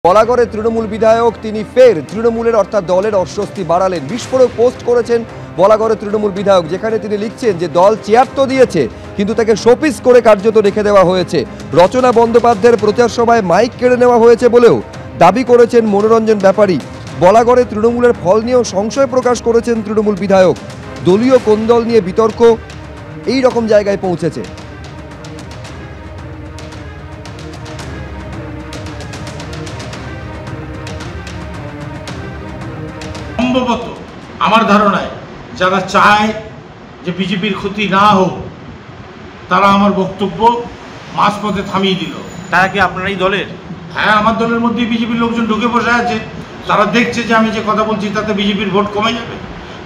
বলাগড়ে তৃণমূল বিধায়ক তিনি ফের তৃণমূলের অর্থাৎ দলের অস্বস্তি বাড়ালেন। বিস্ফোরক পোস্ট করেছেন বলাগড়ে তৃণমূল বিধায়ক, যেখানে তিনি লিখছেন যে দল চেয়ার তো দিয়েছে কিন্তু তাকে শোপিস করে কার্যত রেখে দেওয়া হয়েছে। রচনা বন্দ্যোপাধ্যায়ের প্রচার সভায় মাইক কেড়ে নেওয়া হয়েছে বলেও দাবি করেছেন মনোরঞ্জন ব্যাপারী। বলাগড়ে তৃণমূলের ফল নিয়েও সংশয় প্রকাশ করেছেন তৃণমূল বিধায়ক। দলীয় কোন্দল নিয়ে বিতর্ক এই রকম জায়গায় পৌঁছেছে। সম্ভবত আমার ধারণায় যারা চায় যে বিজেপির ক্ষতি না হোক তারা আমার বক্তব্য মাঝপথে থামিয়ে দিল। তারা কি আপনার এই দলের? হ্যাঁ, আমার দলের মধ্যে বিজেপির লোকজন ঢুকে বসে আছে। তারা দেখছে যে আমি যে কথা বলছি তাতে বিজেপির ভোট কমে যাবে।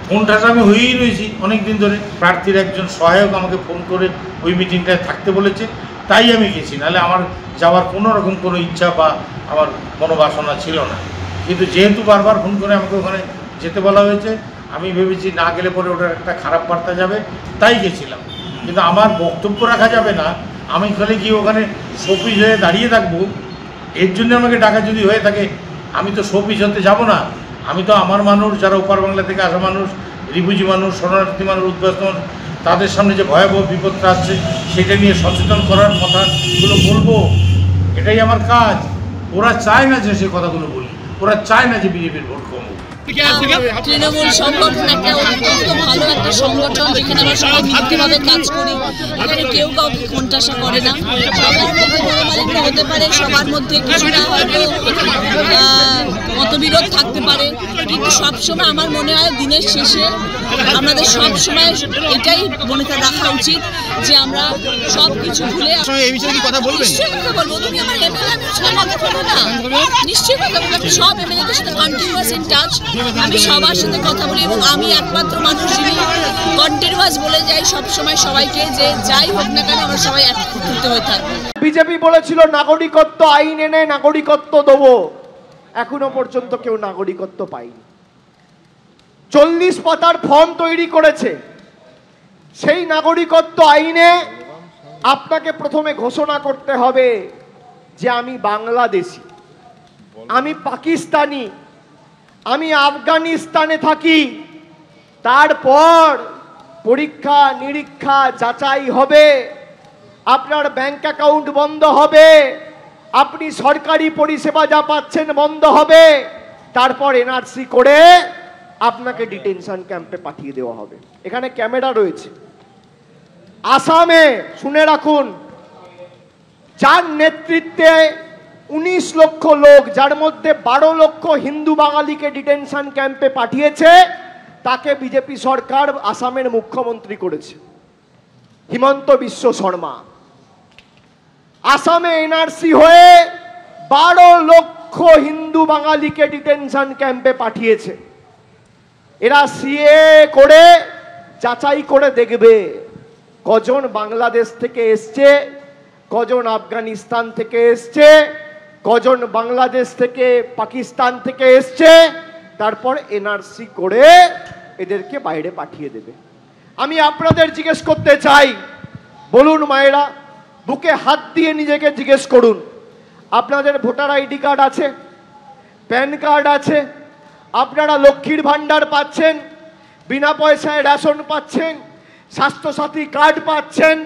ফোনটাটা আমি হয়েই রয়েছি অনেক দিন ধরে। প্রার্থীর একজন সহায়ক আমাকে ফোন করে ওই মিটিংটায় থাকতে বলেছে, তাই আমি গেছি, নাহলে আমার যাওয়ার কোনো রকম কোনো ইচ্ছা বা আমার মনোবাসনা ছিল না। কিন্তু যেহেতু বারবার ফোন করে আমাকে ওখানে যেতে বলা হয়েছে, আমি ভেবেছি না গেলে পরে ওটার একটা খারাপ বার্তা যাবে, তাই গেছিলাম। কিন্তু আমার বক্তব্য রাখা যাবে না, আমি খালি গিয়ে ওখানে শোপিস হয়ে দাঁড়িয়ে থাকবো, এর জন্য আমাকে ডাকা যদি হয়ে থাকে। আমি তো শোপিস হতে যাব না। আমি তো আমার মানুষ, যারা ওপার বাংলা থেকে আসা মানুষ, রিফিউজি মানুষ, শরণার্থী মানুষ, উদ্বাস্ত মানুষ, তাদের সামনে যে ভয়াবহ বিপদটা আসছে সেটা নিয়ে সচেতন করার কথাগুলো বলবো, এটাই আমার কাজ। ওরা চায় না যে সে কথাগুলো বলি, ওরা চায় না যে বিজেপির ভোট কমুক। তৃণমূল সংগঠন একটা অত্যন্ত ভালো একটা সংগঠন, যেখানে আমরা সবাই মিলিতভাবে কাজ করি। এখানে কেউ কাউকে কোণঠাসা করে না। সবার মধ্যে মনোমালিন্য হতে পারে, সবার মধ্যে কিছুটা হয়তো মতবিরোধ থাকতে পারে, কিন্তু সবসময় আমার মনে হয় দিনের শেষে আমাদের সবসময় এটাই মনে রাখা উচিত যে আমরা সব কিছু ভুলে এই বিষয়ে কি কথা বলবেন? নিশ্চয়ই কথা বলবো। তুমি আমার এমএলএ, আমি কথা বলবো না? নিশ্চয়ই কথা বলবো। সব এমএলএদের সাথে কন্টিনিউয়াস ইন টাচ। আমি সবার সাথে কথা বলি এবং আমি একমাত্র মানুষ যিনি কন্টিনিউয়াস বলে যাই সবসময় সবাইকে যে যাই হোক না কেন আমরা সবাই একত্রিত হয়ে থাকবো। বিজেপি বলেছিল নাগরিকত্ব আইন এনে নাগরিকত্ব দেবো, এখনো পর্যন্ত কেউ নাগরিকত্ব পায়নি। 40 পাতার ফর্ম তৈরি করেছে। সেই নাগরিকত্ব আইনে আপনাকে প্রথমে ঘোষণা করতে হবে যে আমি বাংলাদেশি, আমি পাকিস্তানি, আমি আফগানিস্তানে থাকি। তারপর পরীক্ষা নিরীক্ষা যাচাই হবে, আপনার ব্যাংক অ্যাকাউন্ট বন্ধ হবে, আপনি সরকারি পরিষেবা যা পাচ্ছেন বন্ধ হবে। তারপর এনআরসি করে আপনাকে ডিটেনশন ক্যাম্পে পাঠিয়ে দেওয়া হবে। এখানে ক্যামেরা রয়েছে। আসামে শুনে রাখুন, যার নেতৃত্বে 19 লক্ষ লোক, যার মধ্যে 12 লক্ষ হিন্দু বাঙালিকে ডিটেনশন ক্যাম্পে পাঠিয়েছে, তাকে বিজেপি সরকার আসামের মুখ্যমন্ত্রী করেছে, হিমন্ত বিশ্ব শর্মা। আসামে এনআরসি হয়ে 12 লক্ষ হিন্দু বাঙালিকে ডিটেনশন ক্যাম্পে পাঠিয়েছে। এরা সিএ করে যাচাই করে দেখবে কজন বাংলাদেশ থেকে এসছে, কজন আফগানিস্তান থেকে এসছে, কজন বাংলাদেশ থেকে পাকিস্তান থেকে এসছে। তারপর এনআরসি করে এদেরকে বাইরে পাঠিয়ে দেবে। আমি আপনাদের জিজ্ঞেস করতে চাই, বলুন মায়েরা, বুকে হাত দিয়ে নিজেকে জিজ্ঞেস করুন, আপনাদের ভোটার আইডি কার্ড আছে, প্যান কার্ড আছে, আপনারা লক্ষ্মীর ভাণ্ডার পাচ্ছেন, বিনা পয়সায় রেশন পাচ্ছেন, স্বাস্থ্যসাথী কার্ড পাচ্ছেন,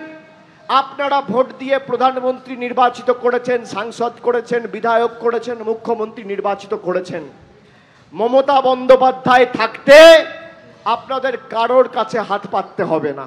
আপনারা ভোট দিয়ে প্রধানমন্ত্রী নির্বাচিত করেছেন, সাংসদ করেছেন, বিধায়ক করেছেন, মুখ্যমন্ত্রী নির্বাচিত করেছেন। মমতা বন্দ্যোপাধ্যায় থাকতে আপনাদের কারোর কাছে হাত পাততে হবে না।